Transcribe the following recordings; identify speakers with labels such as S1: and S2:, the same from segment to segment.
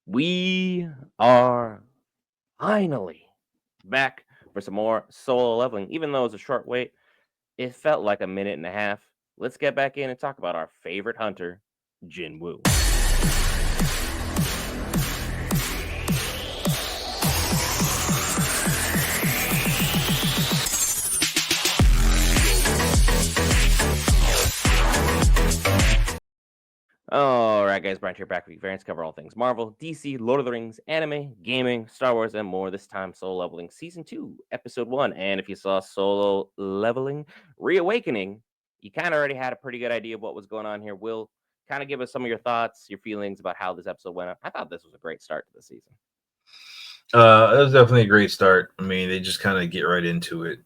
S1: We are finally back for some more solo leveling. Even though it was a short wait, it felt like a minute and a half. Let's get back in and talk about our favorite hunter, Jin-Woo. All right, guys, Brian here back with Variants cover all things Marvel, DC, Lord of the Rings, anime, gaming, Star Wars, and more. This time, Solo Leveling Season 2, Episode 1. And if you saw Solo Leveling Reawakening, you kind of already had a pretty good idea of what was going on here. Will, kind of give us some of your thoughts, your feelings about how this episode went. I thought this was a great start to the season.
S2: It was definitely a great start. I mean, they just kind of get right into it.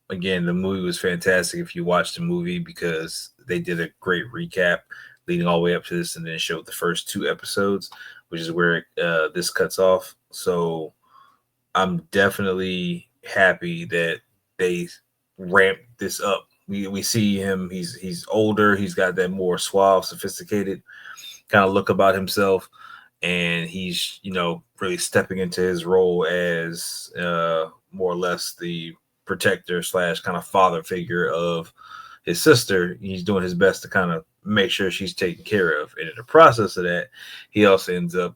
S2: Again, the movie was fantastic if you watched the movie because they did a great recap leading all the way up to this and then showed the first two episodes, which is where this cuts off. So I'm definitely happy that they ramped this up. We see him, he's older, he's got that more suave, sophisticated kind of look about himself, and he's really stepping into his role as more or less the protector slash kind of father figure of his sister. He's doing his best to kind of make sure she's taken care of, and in the process of that, he also ends up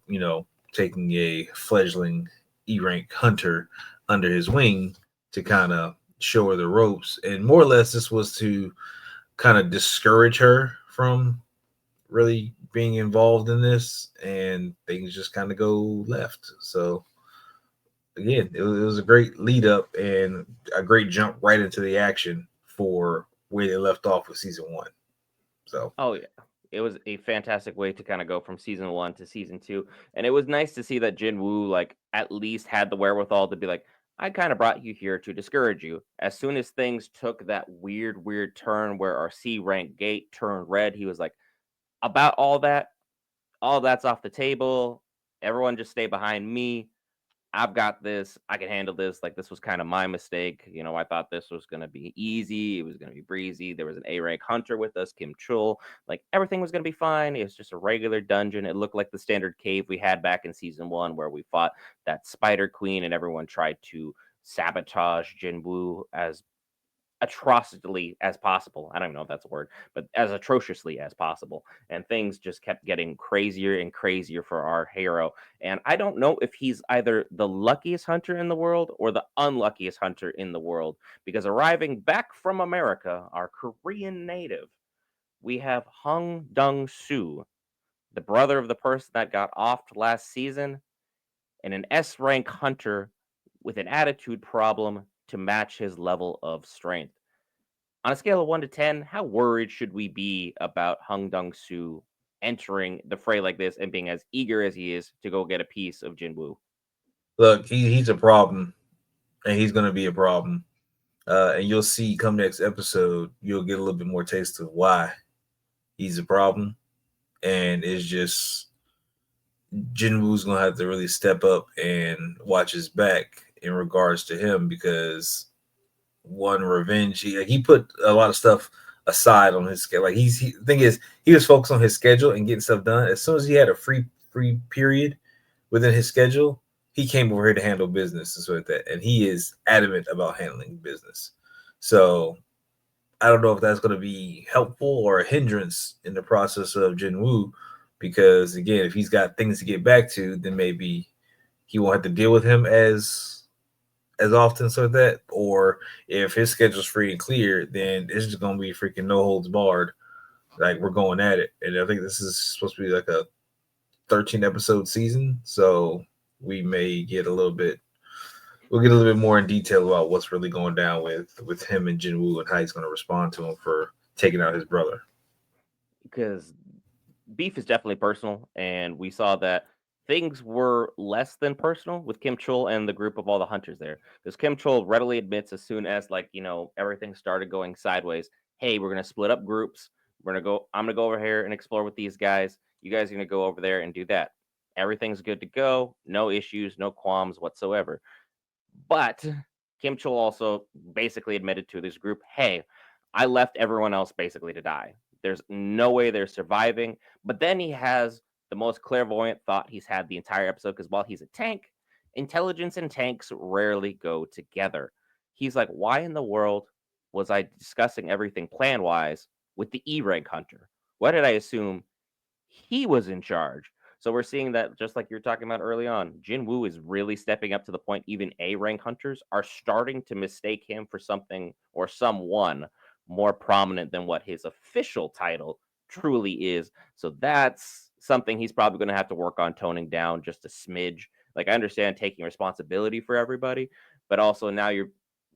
S2: taking a fledgling E-rank hunter under his wing to kind of show her the ropes, and more or less this was to kind of discourage her from really being involved in this, and things just kind of go left. So again, it was a great lead up and a great jump right into the action for where they left off with season one. So
S1: Oh, yeah. It was a fantastic way to kind of go from season 1 to season 2. And it was nice to see that Jin-Woo, like, at least had the wherewithal to be like, I kind of brought you here to discourage you. As soon as things took that weird turn where our C rank gate turned red, he was like, about all that's off the table. Everyone just stay behind me. I've got this. I can handle this. Like, this was kind of my mistake. I thought this was going to be easy. It was going to be breezy. There was an A rank hunter with us, Kim Chul. Like, everything was going to be fine. It was just a regular dungeon. It looked like the standard cave we had back in season 1 where we fought that spider queen and everyone tried to sabotage Jinwoo as atrociously as possible. I don't even know if that's a word, but as atrociously as possible. And things just kept getting crazier and crazier for our hero. And I don't know if he's either the luckiest hunter in the world or the unluckiest hunter in the world, because arriving back from America, our Korean native, we have Hung Dong Soo, the brother of the person that got offed last season, and an S rank hunter with an attitude problem to match his level of strength. On a scale of 1 to 10, how worried should we be about Hung Dong-soo entering the fray like this and being as eager as he is to go get a piece of Jinwoo?
S2: look, he's a problem, and he's going to be a problem. And you'll see come next episode, you'll get a little bit more taste of why he's a problem. And it's just Jinwoo's gonna have to really step up and watch his back in regards to him because one revenge. He put a lot of stuff aside on his schedule. Like the thing is he was focused on his schedule and getting stuff done. As soon as he had a free period within his schedule, he came over here to handle business and stuff like that. And he is adamant about handling business. So I don't know if that's going to be helpful or a hindrance in the process of Jinwoo, because again, if he's got things to get back to, then maybe he won't have to deal with him as often, so that, or if his schedule's free and clear, then it's just gonna be freaking no holds barred. Like we're going at it, and I think this is supposed to be like a 13 episode season, so we may get a little bit. We'll get a little bit more in detail about what's really going down with him and Jinwoo and how he's going to respond to him for taking out his brother.
S1: Because beef is definitely personal, and we saw that things were less than personal with Kim Chul and the group of all the hunters there. Because Kim Chul readily admits as soon as everything started going sideways, hey, we're gonna split up groups. I'm gonna go over here and explore with these guys. You guys are gonna go over there and do that. Everything's good to go, no issues, no qualms whatsoever. But Kim Chul also basically admitted to this group, hey, I left everyone else basically to die. There's no way they're surviving. But then he has the most clairvoyant thought he's had the entire episode. Because while he's a tank, intelligence and tanks rarely go together. He's like, why in the world was I discussing everything plan wise with the E rank hunter? Why did I assume he was in charge? So we're seeing that, just like you're talking about early on, Jin-Woo is really stepping up to the point even A rank hunters are starting to mistake him for something or someone more prominent than what his official title truly is. So that's something he's probably going to have to work on toning down just a smidge. Like, I understand taking responsibility for everybody, but also now you're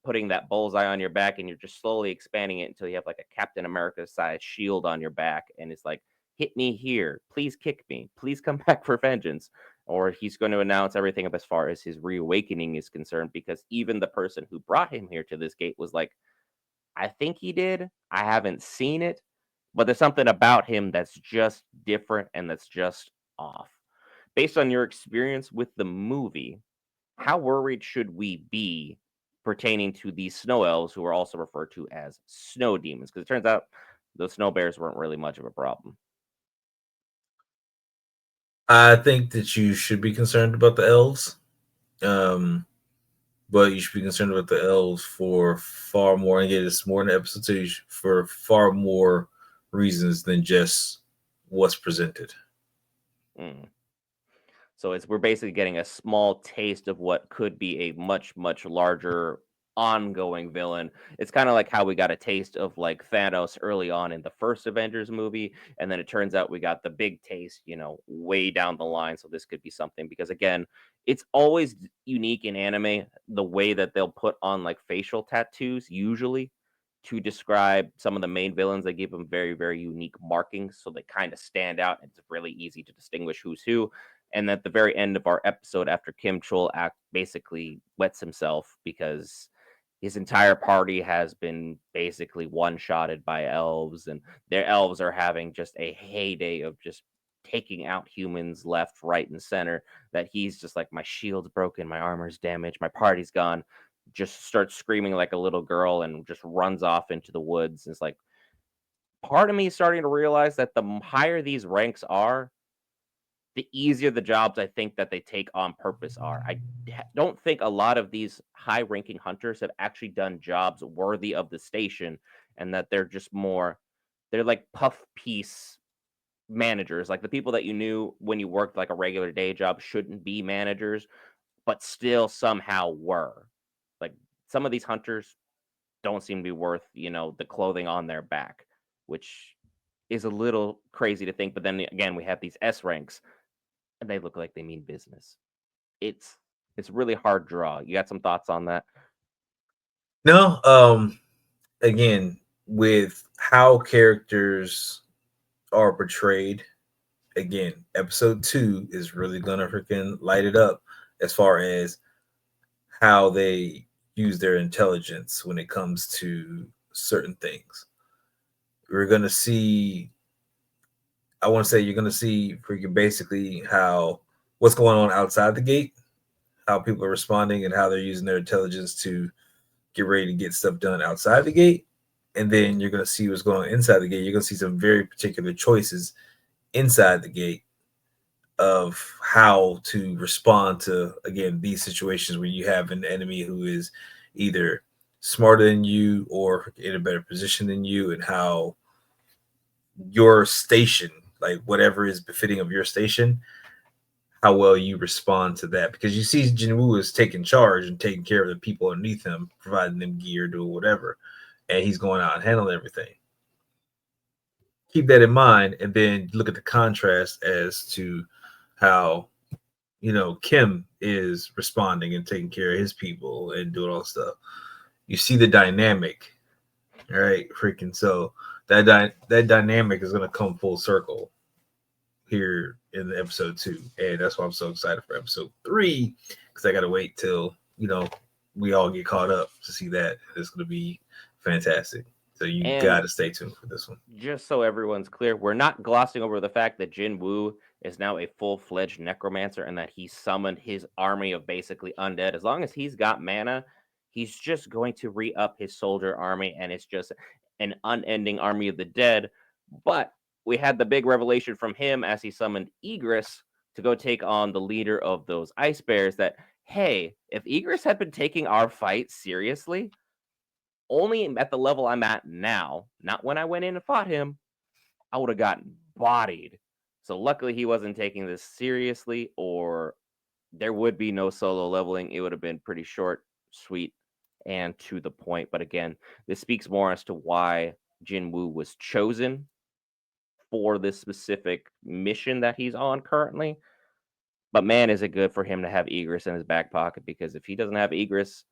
S1: putting that bullseye on your back and you're just slowly expanding it until you have like a Captain America sized shield on your back. And it's like, hit me here. Please kick me. Please come back for vengeance. Or he's going to announce everything as far as his reawakening is concerned, because even the person who brought him here to this gate was like, I think he did. I haven't seen it, but there's something about him that's just different and that's just off. Based on your experience with the movie, how worried should we be pertaining to these snow elves who are also referred to as snow demons? Because it turns out those snow bears weren't really much of a problem.
S2: I think that you should be concerned about the elves, um, but you should be concerned about the elves for far more. And again, it's more in episode two for far more reasons than just what's presented.
S1: Mm. So we're basically getting a small taste of what could be a much, much larger ongoing villain. It's kind of like how we got a taste of like Thanos early on in the first Avengers movie, and then it turns out we got the big taste, way down the line. So this could be something, because again, it's always unique in anime the way that they'll put on like facial tattoos usually to describe some of the main villains. They give them very, very unique markings so they kind of stand out. It's really easy to distinguish who's who. And at the very end of our episode, after Kim Chul act basically wets himself because his entire party has been basically one-shotted by elves, and their elves are having just a heyday of just taking out humans left, right, and center. That he's just like, my shield's broken, my armor's damaged, my party's gone. Just starts screaming like a little girl and just runs off into the woods. It's like, part of me is starting to realize that the higher these ranks are, the easier the jobs I think that they take on purpose are. I don't think a lot of these high ranking hunters have actually done jobs worthy of the station, and that they're just more, they're like puff piece managers. Like the people that you knew when you worked like a regular day job shouldn't be managers, but still somehow were. Like some of these hunters don't seem to be worth, the clothing on their back, which is a little crazy to think. But then again, we have these S ranks and they look like they mean business. It's it's really hard draw. You got some thoughts on that?
S2: No, again, with how characters are portrayed, again, episode two is really gonna freaking light it up as far as how they use their intelligence when it comes to certain things. We're gonna see. I want to say you're gonna see freaking basically how what's going on outside the gate, how people are responding, and how they're using their intelligence to get ready to get stuff done outside the gate. And then you're gonna see what's going on inside the gate. You're gonna see some very particular choices inside the gate of how to respond to, again, these situations where you have an enemy who is either smarter than you or in a better position than you, and how your station, like whatever is befitting of your station, how well you respond to that. Because you see Jin-Woo is taking charge and taking care of the people underneath him, providing them gear, doing whatever, and he's going out and handling everything. Keep that in mind, and then look at the contrast as to how Kim is responding and taking care of his people and doing all stuff. You see the dynamic, all right? Freaking so that dynamic is gonna come full circle here in the episode two, and that's why I'm so excited for episode three, because I gotta wait till we all get caught up to see that. It's gonna be fantastic. So you
S1: And
S2: gotta stay tuned for this one.
S1: just so everyone's clear, we're not glossing over the fact that Jin Woo is now a full-fledged necromancer and that he summoned his army of basically undead. As long as he's got mana, he's just going to re-up his soldier army, and it's just an unending army of the dead. But we had the big revelation from him as he summoned Egress to go take on the leader of those ice bears that, hey, if Egress had been taking our fight seriously, only at the level I'm at now, not when I went in and fought him, I would have gotten bodied. So luckily he wasn't taking this seriously, or there would be no solo leveling. It would have been pretty short, sweet, and to the point. But again, this speaks more as to why Jin-Woo was chosen for this specific mission that he's on currently. But man, is it good for him to have Egress in his back pocket, because if he doesn't have Egress,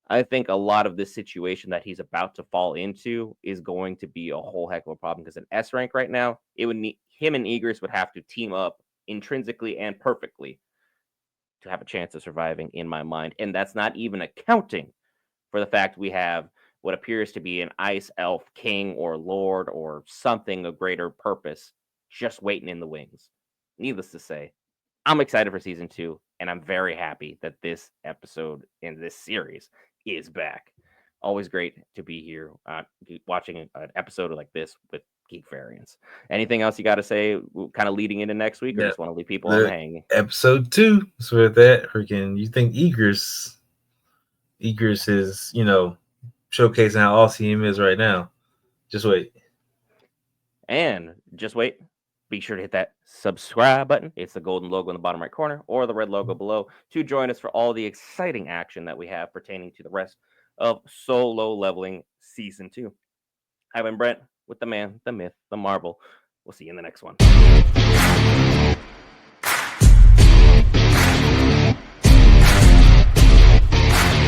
S1: I think a lot of this situation that he's about to fall into is going to be a whole heck of a problem, because in S rank right now, it would need him and Egress would have to team up intrinsically and perfectly to have a chance of surviving, in my mind. And that's not even accounting for the fact we have what appears to be an ice elf king or lord or something of greater purpose just waiting in the wings. Needless to say, I'm excited for season 2, and I'm very happy that this episode in this series is back. Always great to be here watching an episode like this with Geek Variants. Anything else you got to say, kind of leading into next week, or
S2: Yeah.
S1: just want to leave people on the hang?
S2: Episode 2. So with that, freaking, you think Egress is, showcasing how awesome he is right now. Just wait.
S1: And just wait. Be sure to hit that subscribe button. It's the golden logo in the bottom right corner or the red logo below to join us for all the exciting action that we have pertaining to the rest of Solo Leveling Season 2. I've been Brent with the man, the myth, the marvel. We'll see you in the next one.